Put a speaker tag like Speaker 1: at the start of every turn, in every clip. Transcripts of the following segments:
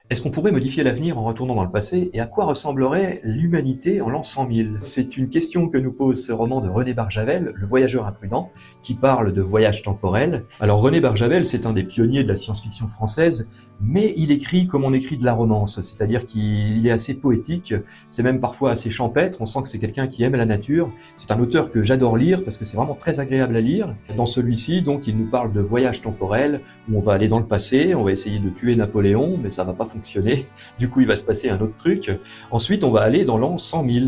Speaker 1: Est-ce qu'on pourrait modifier l'avenir en retournant dans le passé et à quoi ressemblerait l'humanité en l'an 100 000? C'est une question que nous pose ce roman de René Barjavel, Le Voyageur imprudent, qui parle de voyage temporel. Alors René Barjavel, c'est un des pionniers de la science-fiction française, mais il écrit comme on écrit de la romance, c'est-à-dire qu'il est assez poétique, c'est même parfois assez champêtre, on sent que c'est quelqu'un qui aime la nature. C'est un auteur que j'adore lire parce que c'est vraiment très agréable à lire. Dans celui-ci, donc, il nous parle de voyage temporel, où on va aller dans le passé, on va essayer de tuer Napoléon, mais ça va pas fonctionner. Du coup, il va se passer un autre truc. Ensuite, on va aller dans l'an 100 000.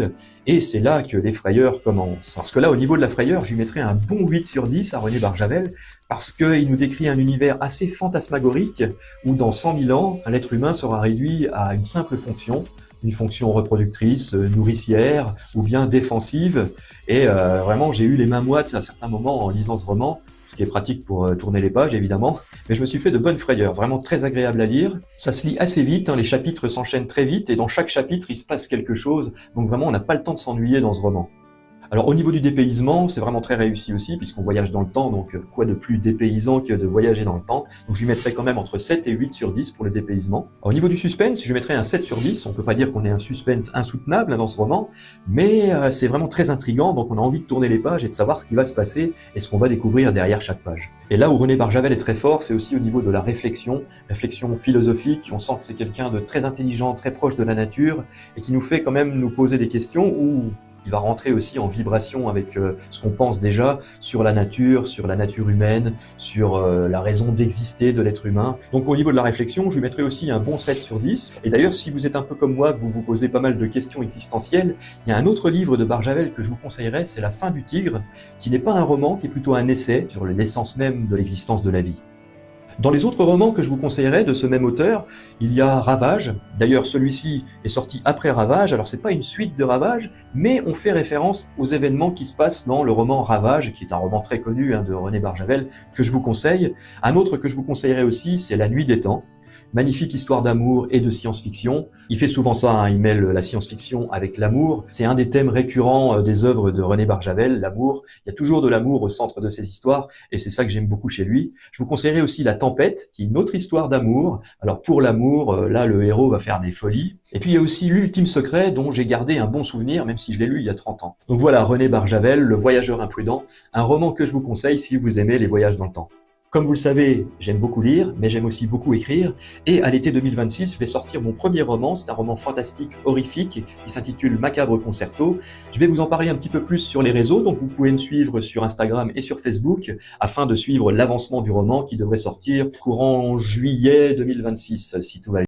Speaker 1: Et c'est là que les frayeurs commencent. Parce que là, au niveau de la frayeur, je lui mettrais un bon 8 sur 10 à René Barjavel, parce qu'il nous décrit un univers assez fantasmagorique, où dans 100 000 ans, l'être humain sera réduit à une simple fonction, une fonction reproductrice, nourricière, ou bien défensive. Et vraiment, j'ai eu les mains moites à certains moments en lisant ce roman, ce qui est pratique pour tourner les pages, évidemment. Mais je me suis fait de bonnes frayeurs, vraiment très agréable à lire. Ça se lit assez vite, hein, les chapitres s'enchaînent très vite, et dans chaque chapitre, il se passe quelque chose. Donc vraiment, on n'a pas le temps de s'ennuyer dans ce roman. Alors au niveau du dépaysement, c'est vraiment très réussi aussi, puisqu'on voyage dans le temps, donc quoi de plus dépaysant que de voyager dans le temps. Donc je lui mettrais quand même entre 7 et 8 sur 10 pour le dépaysement. Au niveau du suspense, je lui mettrais un 7 sur 10, on peut pas dire qu'on ait un suspense insoutenable dans ce roman, mais c'est vraiment très intriguant, donc on a envie de tourner les pages et de savoir ce qui va se passer et ce qu'on va découvrir derrière chaque page. Et là où René Barjavel est très fort, c'est aussi au niveau de la réflexion philosophique, on sent que c'est quelqu'un de très intelligent, très proche de la nature, et qui nous fait quand même nous poser des questions où il va rentrer aussi en vibration avec ce qu'on pense déjà sur la nature humaine, sur la raison d'exister de l'être humain. Donc au niveau de la réflexion, je lui mettrai aussi un bon 7 sur 10. Et d'ailleurs, si vous êtes un peu comme moi, que vous vous posez pas mal de questions existentielles, il y a un autre livre de Barjavel que je vous conseillerais, c'est La fin du tigre, qui n'est pas un roman, qui est plutôt un essai sur l'essence même de l'existence de la vie. Dans les autres romans que je vous conseillerais de ce même auteur, il y a Ravage. D'ailleurs, celui-ci est sorti après Ravage. Alors, c'est pas une suite de Ravage, mais on fait référence aux événements qui se passent dans le roman Ravage, qui est un roman très connu de René Barjavel, que je vous conseille. Un autre que je vous conseillerais aussi, c'est La Nuit des Temps. Magnifique histoire d'amour et de science-fiction. Il fait souvent ça, hein, il mêle la science-fiction avec l'amour. C'est un des thèmes récurrents des œuvres de René Barjavel, l'amour. Il y a toujours de l'amour au centre de ses histoires, et c'est ça que j'aime beaucoup chez lui. Je vous conseillerais aussi La Tempête, qui est une autre histoire d'amour. Alors pour l'amour, là le héros va faire des folies. Et puis il y a aussi L'Ultime Secret, dont j'ai gardé un bon souvenir, même si je l'ai lu il y a 30 ans. Donc voilà, René Barjavel, Le Voyageur imprudent, un roman que je vous conseille si vous aimez les voyages dans le temps. Comme vous le savez, j'aime beaucoup lire, mais j'aime aussi beaucoup écrire. Et à l'été 2026, je vais sortir mon premier roman. C'est un roman fantastique, horrifique, qui s'intitule Macabre Concerto. Je vais vous en parler un petit peu plus sur les réseaux, donc vous pouvez me suivre sur Instagram et sur Facebook, afin de suivre l'avancement du roman qui devrait sortir courant juillet 2026, si tout va bien.